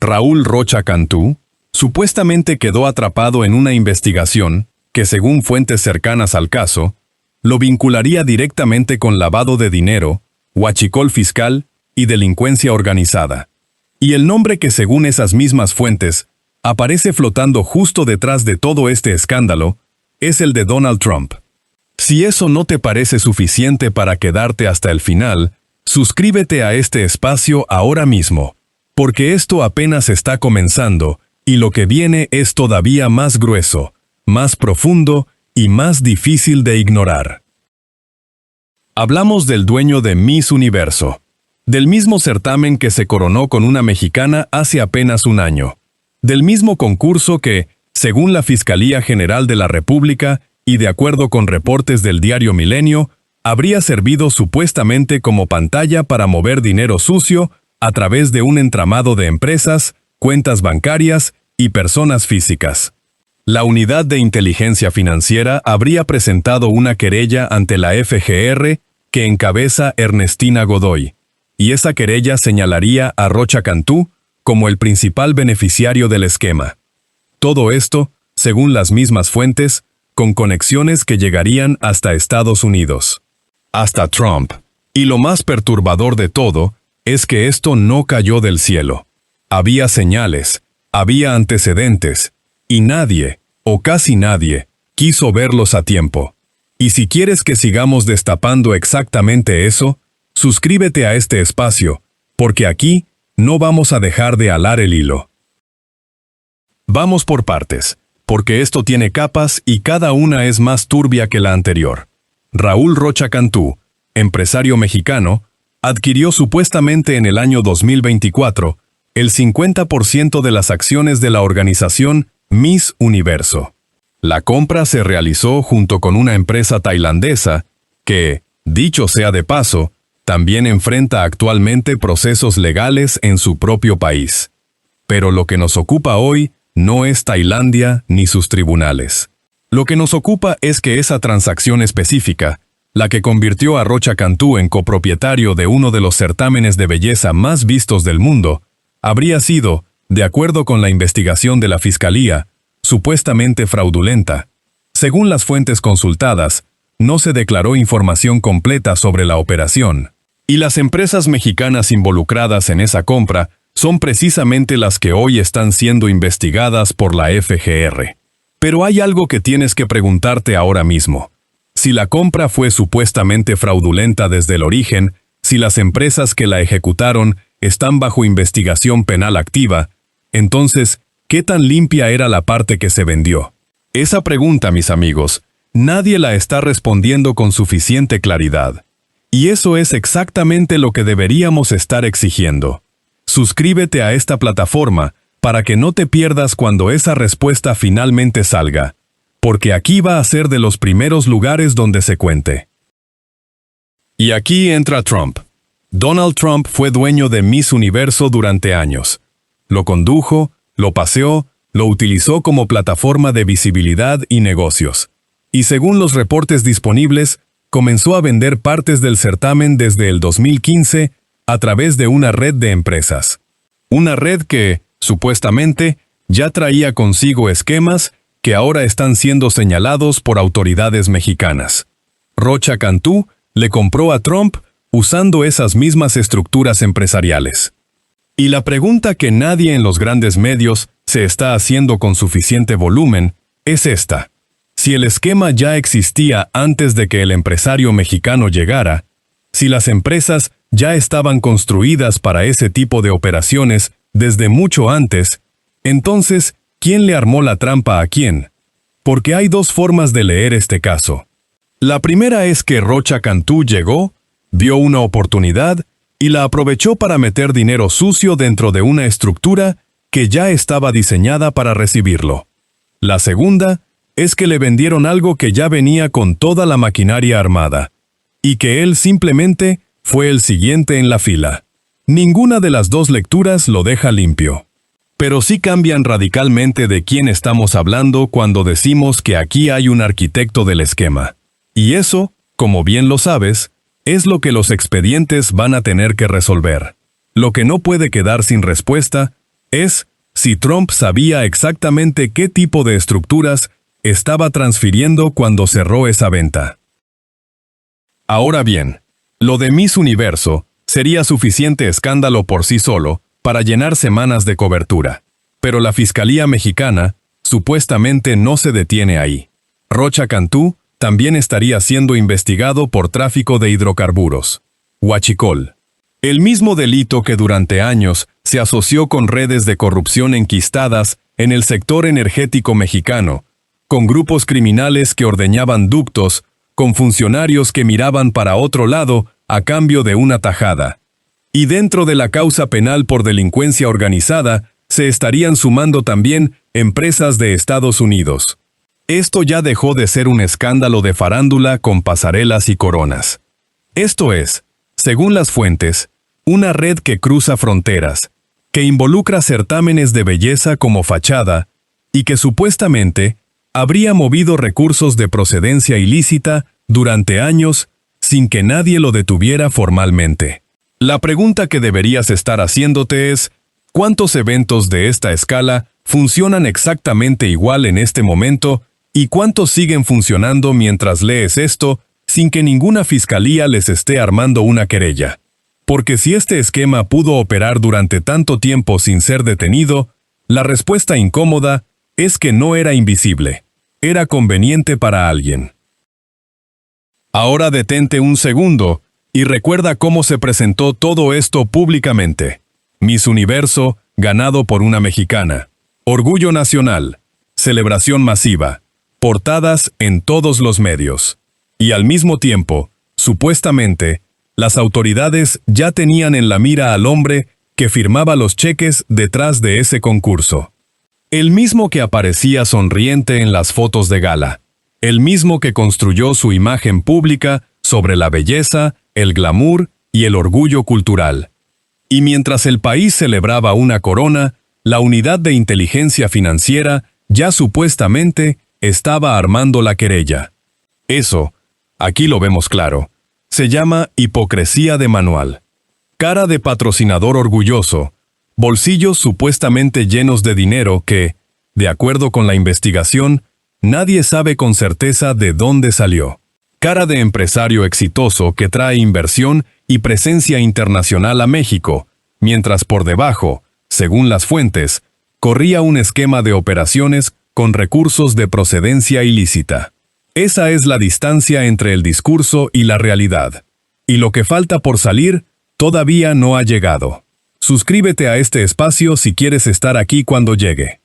Raúl Rocha Cantú, supuestamente quedó atrapado en una investigación que, según fuentes cercanas al caso, lo vincularía directamente con lavado de dinero, huachicol fiscal y delincuencia organizada. Y el nombre que, según esas mismas fuentes, aparece flotando justo detrás de todo este escándalo es el de Donald Trump. Si eso no te parece suficiente para quedarte hasta el final, suscríbete a este espacio ahora mismo, porque esto apenas está comenzando y lo que viene es todavía más grueso, más profundo y más difícil de ignorar. Hablamos del dueño de Miss Universo, del mismo certamen que se coronó con una mexicana hace apenas un año, del mismo concurso que, según la Fiscalía General de la República y de acuerdo con reportes del diario Milenio, habría servido supuestamente como pantalla para mover dinero sucio a través de un entramado de empresas, cuentas bancarias y personas físicas. La Unidad de Inteligencia Financiera habría presentado una querella ante la FGR que encabeza Ernestina Godoy, y esa querella señalaría a Rocha Cantú como el principal beneficiario del esquema. Todo esto, según las mismas fuentes, con conexiones que llegarían hasta Estados Unidos, hasta Trump. Y lo más perturbador de todo es que esto no cayó del cielo. Había señales, había antecedentes, y nadie, o casi nadie, quiso verlos a tiempo. Y si quieres que sigamos destapando exactamente eso, suscríbete a este espacio, porque aquí no vamos a dejar de alar el hilo. Vamos por partes, porque esto tiene capas y cada una es más turbia que la anterior. Raúl Rocha Cantú, empresario mexicano, adquirió supuestamente en el año 2024 el 50% de las acciones de la organización Miss Universo. La compra se realizó junto con una empresa tailandesa que, dicho sea de paso, también enfrenta actualmente procesos legales en su propio país. Pero lo que nos ocupa hoy no es Tailandia ni sus tribunales. Lo que nos ocupa es que esa transacción específica, la que convirtió a Rocha Cantú en copropietario de uno de los certámenes de belleza más vistos del mundo, habría sido, de acuerdo con la investigación de la Fiscalía, supuestamente fraudulenta. Según las fuentes consultadas, no se declaró información completa sobre la operación, y las empresas mexicanas involucradas en esa compra son precisamente las que hoy están siendo investigadas por la FGR. Pero hay algo que tienes que preguntarte ahora mismo. Si la compra fue supuestamente fraudulenta desde el origen, si las empresas que la ejecutaron están bajo investigación penal activa, entonces, ¿qué tan limpia era la parte que se vendió? Esa pregunta, mis amigos, nadie la está respondiendo con suficiente claridad. Y eso es exactamente lo que deberíamos estar exigiendo. Suscríbete a esta plataforma para que no te pierdas cuando esa respuesta finalmente salga, porque aquí va a ser de los primeros lugares donde se cuente. Y aquí entra Trump. Donald Trump fue dueño de Miss Universo durante años. Lo condujo, lo paseó, lo utilizó como plataforma de visibilidad y negocios. Y según los reportes disponibles, comenzó a vender partes del certamen desde el 2015 a través de una red de empresas. Una red que, supuestamente, ya traía consigo esquemas que ahora están siendo señalados por autoridades mexicanas. Rocha Cantú le compró a Trump usando esas mismas estructuras empresariales. Y la pregunta que nadie en los grandes medios se está haciendo con suficiente volumen es esta. Si el esquema ya existía antes de que el empresario mexicano llegara, si las empresas ya estaban construidas para ese tipo de operaciones desde mucho antes, entonces, ¿quién le armó la trampa a quién? Porque hay dos formas de leer este caso. La primera es que Rocha Cantú llegó, vio una oportunidad y la aprovechó para meter dinero sucio dentro de una estructura que ya estaba diseñada para recibirlo. La segunda es que le vendieron algo que ya venía con toda la maquinaria armada, y que él simplemente fue el siguiente en la fila. Ninguna de las dos lecturas lo deja limpio. Pero sí cambian radicalmente de quién estamos hablando cuando decimos que aquí hay un arquitecto del esquema. Y eso, como bien lo sabes, es lo que los expedientes van a tener que resolver. Lo que no puede quedar sin respuesta es si Trump sabía exactamente qué tipo de estructuras estaba transfiriendo cuando cerró esa venta. Ahora bien, lo de Miss Universo sería suficiente escándalo por sí solo para llenar semanas de cobertura. Pero la Fiscalía Mexicana supuestamente no se detiene ahí. Rocha Cantú también estaría siendo investigado por tráfico de hidrocarburos. Huachicol. El mismo delito que durante años se asoció con redes de corrupción enquistadas en el sector energético mexicano, con grupos criminales que ordeñaban ductos, con funcionarios que miraban para otro lado a cambio de una tajada. Y dentro de la causa penal por delincuencia organizada, se estarían sumando también empresas de Estados Unidos. Esto ya dejó de ser un escándalo de farándula con pasarelas y coronas. Esto es, según las fuentes, una red que cruza fronteras, que involucra certámenes de belleza como fachada y que supuestamente habría movido recursos de procedencia ilícita durante años sin que nadie lo detuviera formalmente. La pregunta que deberías estar haciéndote es, ¿cuántos eventos de esta escala funcionan exactamente igual en este momento y cuántos siguen funcionando mientras lees esto sin que ninguna fiscalía les esté armando una querella? Porque si este esquema pudo operar durante tanto tiempo sin ser detenido, la respuesta incómoda es que no era invisible, era conveniente para alguien. Ahora detente un segundo y recuerda cómo se presentó todo esto públicamente. Miss Universo, ganado por una mexicana. Orgullo nacional. Celebración masiva. Portadas en todos los medios. Y al mismo tiempo, supuestamente, las autoridades ya tenían en la mira al hombre que firmaba los cheques detrás de ese concurso. El mismo que aparecía sonriente en las fotos de gala. El mismo que construyó su imagen pública sobre la belleza, el glamour y el orgullo cultural. Y mientras el país celebraba una corona, la unidad de inteligencia financiera ya supuestamente estaba armando la querella. Eso, aquí lo vemos claro, se llama hipocresía de manual. Cara de patrocinador orgulloso, bolsillos supuestamente llenos de dinero que, de acuerdo con la investigación, nadie sabe con certeza de dónde salió. Cara de empresario exitoso que trae inversión y presencia internacional a México, mientras por debajo, según las fuentes, corría un esquema de operaciones con recursos de procedencia ilícita. Esa es la distancia entre el discurso y la realidad. Y lo que falta por salir, todavía no ha llegado. Suscríbete a este espacio si quieres estar aquí cuando llegue.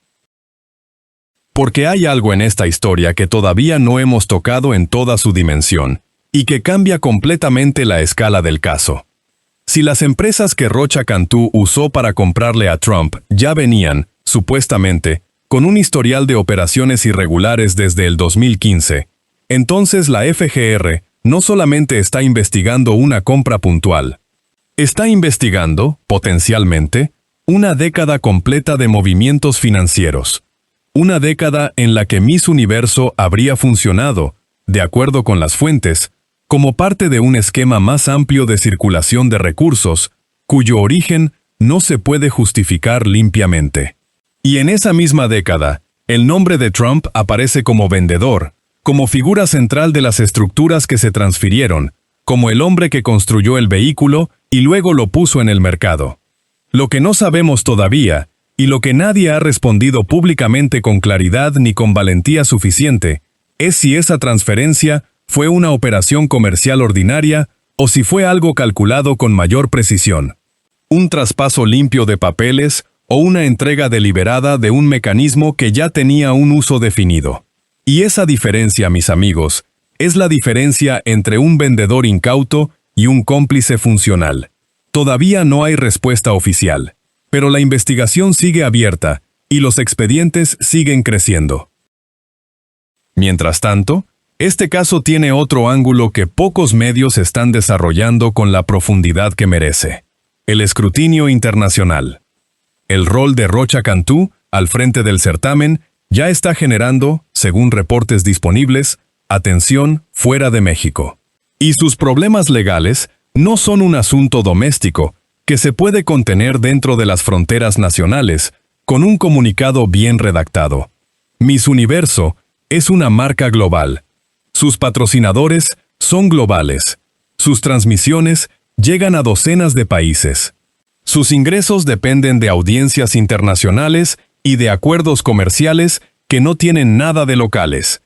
Porque hay algo en esta historia que todavía no hemos tocado en toda su dimensión, y que cambia completamente la escala del caso. Si las empresas que Rocha Cantú usó para comprarle a Trump ya venían, supuestamente, con un historial de operaciones irregulares desde el 2015, entonces la FGR no solamente está investigando una compra puntual, está investigando, potencialmente, una década completa de movimientos financieros. Una década en la que Miss Universo habría funcionado, de acuerdo con las fuentes, como parte de un esquema más amplio de circulación de recursos, cuyo origen no se puede justificar limpiamente. Y en esa misma década, el nombre de Trump aparece como vendedor, como figura central de las estructuras que se transfirieron, como el hombre que construyó el vehículo y luego lo puso en el mercado. Lo que no sabemos todavía, y lo que nadie ha respondido públicamente con claridad ni con valentía suficiente, es si esa transferencia fue una operación comercial ordinaria o si fue algo calculado con mayor precisión. Un traspaso limpio de papeles o una entrega deliberada de un mecanismo que ya tenía un uso definido. Y esa diferencia, mis amigos, es la diferencia entre un vendedor incauto y un cómplice funcional. Todavía no hay respuesta oficial. Pero la investigación sigue abierta y los expedientes siguen creciendo. Mientras tanto, este caso tiene otro ángulo que pocos medios están desarrollando con la profundidad que merece: el escrutinio internacional. El rol de Rocha Cantú, al frente del certamen, ya está generando, según reportes disponibles, atención fuera de México. Y sus problemas legales no son un asunto doméstico, que se puede contener dentro de las fronteras nacionales, con un comunicado bien redactado. Miss Universo es una marca global. Sus patrocinadores son globales. Sus transmisiones llegan a docenas de países. Sus ingresos dependen de audiencias internacionales y de acuerdos comerciales que no tienen nada de locales.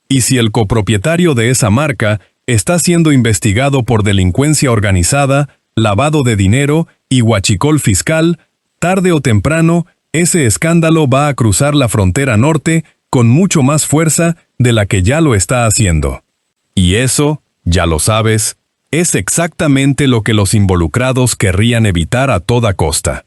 Y si el copropietario de esa marca está siendo investigado por delincuencia organizada, lavado de dinero y huachicol fiscal, tarde o temprano, ese escándalo va a cruzar la frontera norte con mucho más fuerza de la que ya lo está haciendo. Y eso, ya lo sabes, es exactamente lo que los involucrados querrían evitar a toda costa.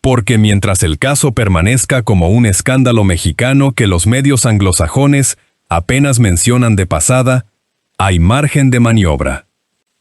Porque mientras el caso permanezca como un escándalo mexicano que los medios anglosajones apenas mencionan de pasada, hay margen de maniobra.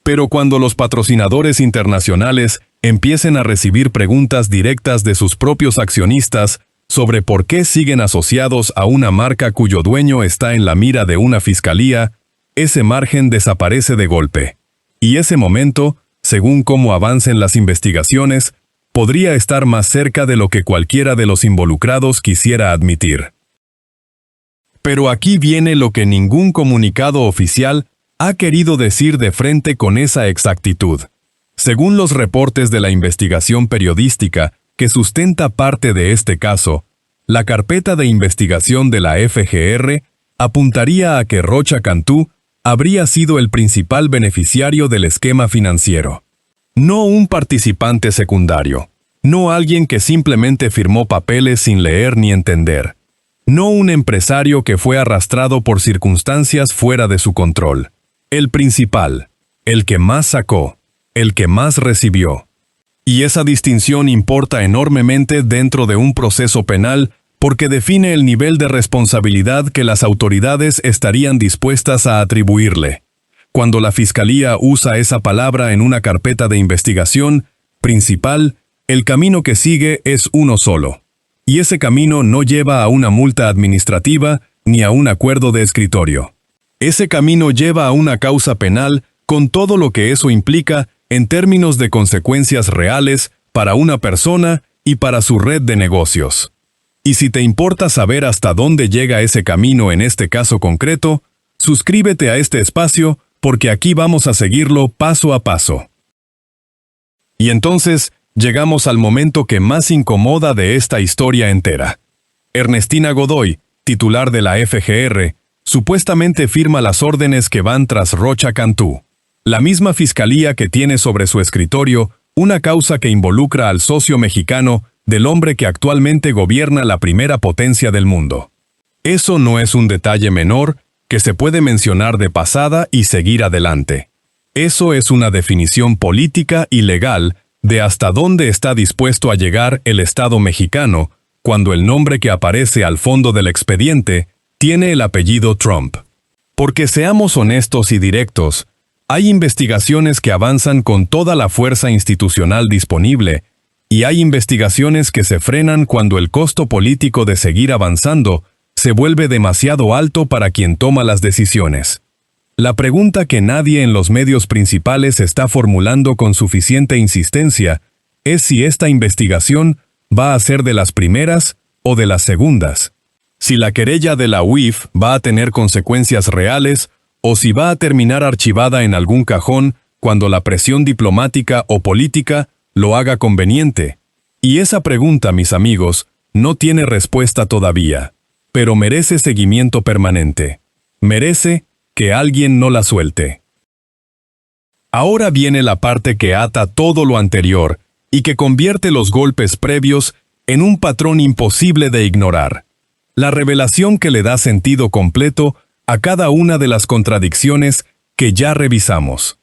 Pero cuando los patrocinadores internacionales empiecen a recibir preguntas directas de sus propios accionistas sobre por qué siguen asociados a una marca cuyo dueño está en la mira de una fiscalía, ese margen desaparece de golpe. Y ese momento, según cómo avancen las investigaciones, podría estar más cerca de lo que cualquiera de los involucrados quisiera admitir. Pero aquí viene lo que ningún comunicado oficial ha querido decir de frente con esa exactitud. Según los reportes de la investigación periodística que sustenta parte de este caso, la carpeta de investigación de la FGR apuntaría a que Rocha Cantú habría sido el principal beneficiario del esquema financiero. No un participante secundario, no alguien que simplemente firmó papeles sin leer ni entender, no un empresario que fue arrastrado por circunstancias fuera de su control. El principal, el que más sacó, el que más recibió. Y esa distinción importa enormemente dentro de un proceso penal porque define el nivel de responsabilidad que las autoridades estarían dispuestas a atribuirle. Cuando la Fiscalía usa esa palabra en una carpeta de investigación, principal, el camino que sigue es uno solo. Y ese camino no lleva a una multa administrativa ni a un acuerdo de escritorio. Ese camino lleva a una causa penal con todo lo que eso implica en términos de consecuencias reales para una persona y para su red de negocios. Y si te importa saber hasta dónde llega ese camino en este caso concreto, suscríbete a este espacio porque aquí vamos a seguirlo paso a paso. Y entonces, llegamos al momento que más incomoda de esta historia entera. Ernestina Godoy, titular de la FGR, supuestamente firma las órdenes que van tras Rocha Cantú. La misma fiscalía que tiene sobre su escritorio una causa que involucra al socio mexicano del hombre que actualmente gobierna la primera potencia del mundo. Eso no es un detalle menor que se puede mencionar de pasada y seguir adelante. Eso es una definición política y legal de hasta dónde está dispuesto a llegar el Estado mexicano cuando el nombre que aparece al fondo del expediente tiene el apellido Trump. Porque seamos honestos y directos, hay investigaciones que avanzan con toda la fuerza institucional disponible, y hay investigaciones que se frenan cuando el costo político de seguir avanzando se vuelve demasiado alto para quien toma las decisiones. La pregunta que nadie en los medios principales está formulando con suficiente insistencia es si esta investigación va a ser de las primeras o de las segundas. Si la querella de la UIF va a tener consecuencias reales o si va a terminar archivada en algún cajón cuando la presión diplomática o política lo haga conveniente. Y esa pregunta, mis amigos, no tiene respuesta todavía, pero merece seguimiento permanente. Merece que alguien no la suelte. Ahora viene la parte que ata todo lo anterior y que convierte los golpes previos en un patrón imposible de ignorar. La revelación que le da sentido completo a cada una de las contradicciones que ya revisamos.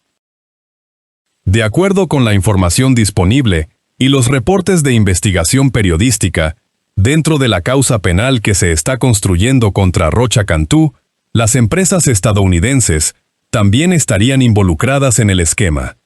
De acuerdo con la información disponible y los reportes de investigación periodística, dentro de la causa penal que se está construyendo contra Rocha Cantú, las empresas estadounidenses también estarían involucradas en el esquema.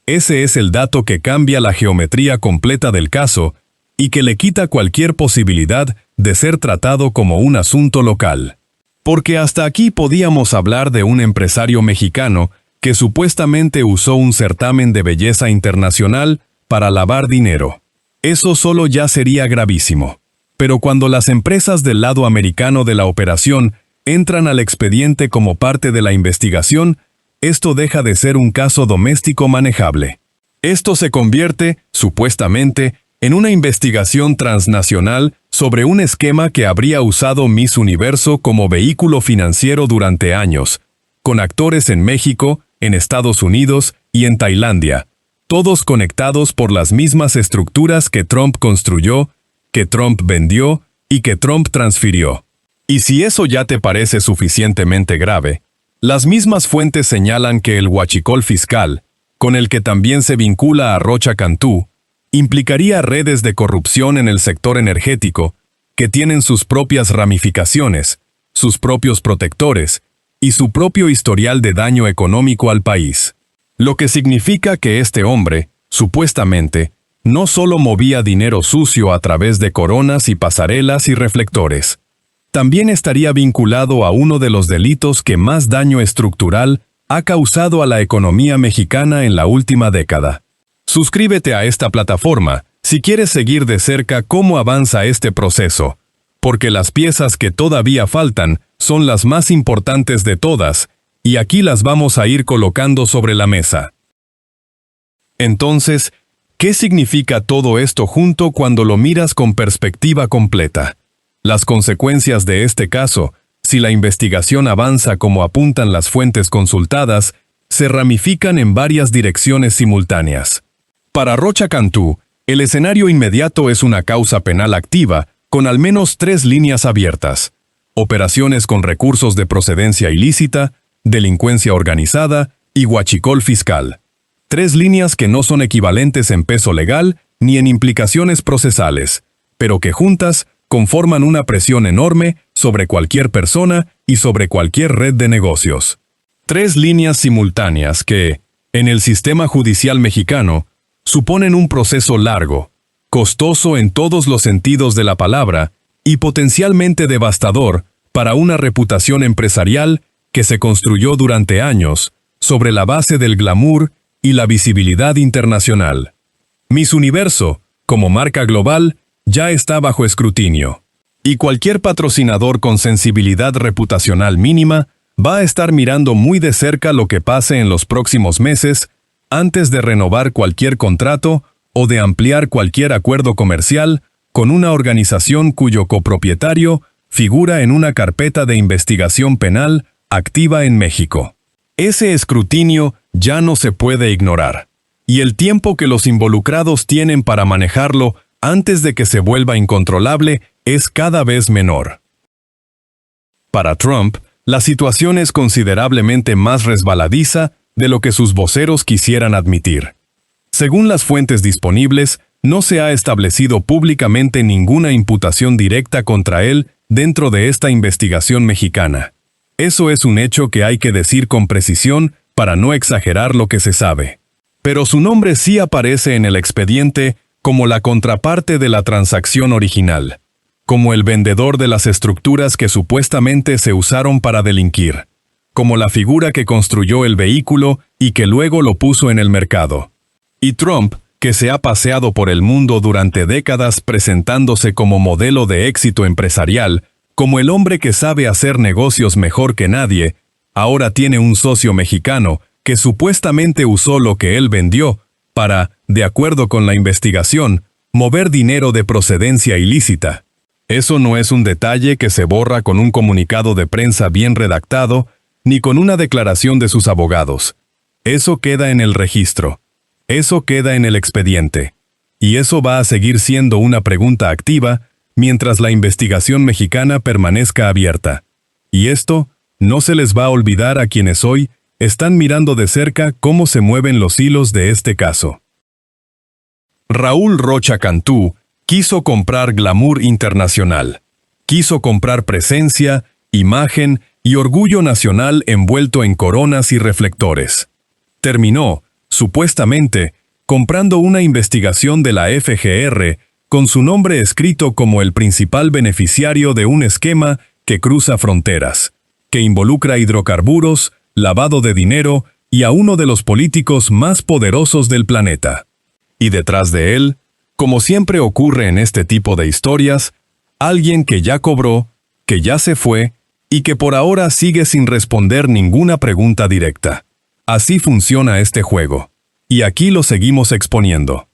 Ese es el dato que cambia la geometría completa del caso y que le quita cualquier posibilidad de ser tratado como un asunto local. Porque hasta aquí podíamos hablar de un empresario mexicano que supuestamente usó un certamen de belleza internacional para lavar dinero. Eso solo ya sería gravísimo. Pero cuando las empresas del lado americano de la operación entran al expediente como parte de la investigación, esto deja de ser un caso doméstico manejable. Esto se convierte, supuestamente, en una investigación transnacional sobre un esquema que habría usado Miss Universo como vehículo financiero durante años, con actores en México, en Estados Unidos y en Tailandia, todos conectados por las mismas estructuras que Trump construyó, que Trump vendió y que Trump transfirió. Y si eso ya te parece suficientemente grave, las mismas fuentes señalan que el huachicol fiscal, con el que también se vincula a Rocha Cantú, implicaría redes de corrupción en el sector energético, que tienen sus propias ramificaciones, sus propios protectores y su propio historial de daño económico al país. Lo que significa que este hombre, supuestamente, no solo movía dinero sucio a través de coronas y pasarelas y reflectores, también estaría vinculado a uno de los delitos que más daño estructural ha causado a la economía mexicana en la última década. Suscríbete a esta plataforma si quieres seguir de cerca cómo avanza este proceso, porque las piezas que todavía faltan son las más importantes de todas, y aquí las vamos a ir colocando sobre la mesa. Entonces, ¿qué significa todo esto junto cuando lo miras con perspectiva completa? Las consecuencias de este caso, si la investigación avanza como apuntan las fuentes consultadas, se ramifican en varias direcciones simultáneas. Para Rocha Cantú, el escenario inmediato es una causa penal activa con al menos 3 líneas abiertas: operaciones con recursos de procedencia ilícita, delincuencia organizada y huachicol fiscal. 3 líneas que no son equivalentes en peso legal ni en implicaciones procesales, pero que juntas conforman una presión enorme sobre cualquier persona y sobre cualquier red de negocios. 3 líneas simultáneas que, en el sistema judicial mexicano, suponen un proceso largo, costoso en todos los sentidos de la palabra y potencialmente devastador para una reputación empresarial que se construyó durante años sobre la base del glamour y la visibilidad internacional. Miss Universo, como marca global, ya está bajo escrutinio, y cualquier patrocinador con sensibilidad reputacional mínima va a estar mirando muy de cerca lo que pase en los próximos meses antes de renovar cualquier contrato o de ampliar cualquier acuerdo comercial con una organización cuyo copropietario figura en una carpeta de investigación penal activa en México. Ese escrutinio ya no se puede ignorar, y el tiempo que los involucrados tienen para manejarlo antes de que se vuelva incontrolable es cada vez menor. Para Trump, la situación es considerablemente más resbaladiza de lo que sus voceros quisieran admitir. Según las fuentes disponibles, no se ha establecido públicamente ninguna imputación directa contra él dentro de esta investigación mexicana. Eso es un hecho que hay que decir con precisión para no exagerar lo que se sabe. Pero su nombre sí aparece en el expediente como la contraparte de la transacción original, como el vendedor de las estructuras que supuestamente se usaron para delinquir, como la figura que construyó el vehículo y que luego lo puso en el mercado. Y Trump, que se ha paseado por el mundo durante décadas presentándose como modelo de éxito empresarial, como el hombre que sabe hacer negocios mejor que nadie, ahora tiene un socio mexicano que supuestamente usó lo que él vendió para, de acuerdo con la investigación, mover dinero de procedencia ilícita. Eso no es un detalle que se borra con un comunicado de prensa bien redactado, ni con una declaración de sus abogados. Eso queda en el registro. Eso queda en el expediente. Y eso va a seguir siendo una pregunta activa mientras la investigación mexicana permanezca abierta. Y esto no se les va a olvidar a quienes hoy están mirando de cerca cómo se mueven los hilos de este caso. Raúl Rocha Cantú quiso comprar glamour internacional. Quiso comprar presencia, imagen y orgullo nacional envuelto en coronas y reflectores. Terminó, supuestamente, comprando una investigación de la FGR con su nombre escrito como el principal beneficiario de un esquema que cruza fronteras, que involucra hidrocarburos, lavado de dinero y a uno de los políticos más poderosos del planeta. Y detrás de él, como siempre ocurre en este tipo de historias, alguien que ya cobró, que ya se fue y que por ahora sigue sin responder ninguna pregunta directa. Así funciona este juego. Y aquí lo seguimos exponiendo.